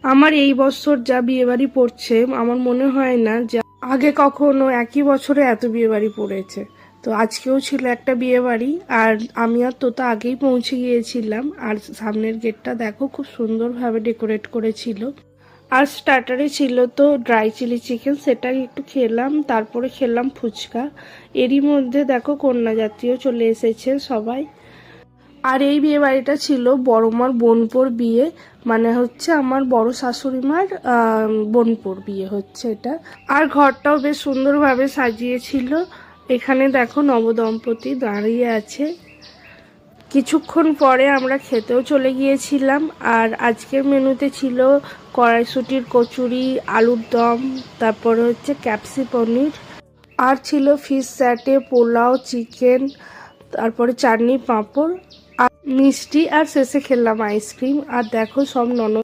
আমার এই বছর যা বিয়েবাড়ি পড়ছে আমার মনে হয় না যে আগে কখনো একই বছরে এত বিয়েবাড়ি পড়েছে। তো আজকেও ছিল একটা বিয়েবাড়ি, আর আমি আর তোতা আগেই পৌঁছে গিয়েছিলাম। আর সামনের গেটটা দেখো খুব সুন্দরভাবে ডেকোরেট করেছিল। আর স্টার্টারে ছিল তো ড্রাই চিলি চিকেন, সেটাই একটু খেলাম। তারপরে খেলাম ফুচকা। এরই মধ্যে দেখো কন্যা যাত্রীও চলে এসেছে সবাই। আর এই বিয়ে বাড়িটা ছিল বড়মার বোনপোর বিয়ে, মানে হচ্ছে আমার বড় শাশুড়ি মার বোনপোর বিয়ে হচ্ছে এটা। আর ঘরটাও বেশ সুন্দরভাবে সাজিয়েছিল। এখানে দেখো নবদম্পতি দাঁড়িয়ে আছে। কিছুক্ষণ পরে আমরা খেতেও চলে গিয়েছিলাম। আর আজকের মেনুতে ছিল কড়াইশুঁটির কচুরি, আলুর দম, তারপরে হচ্ছে ক্যাপসি পনির, আর ছিল ফিশ স্যাটে, পোলাও, চিকেন, তারপরে চাটনি, পাঁপড় আর মিষ্টি, আর শেষে খেলাম আইসক্রিম। আর দেখো সব ননদ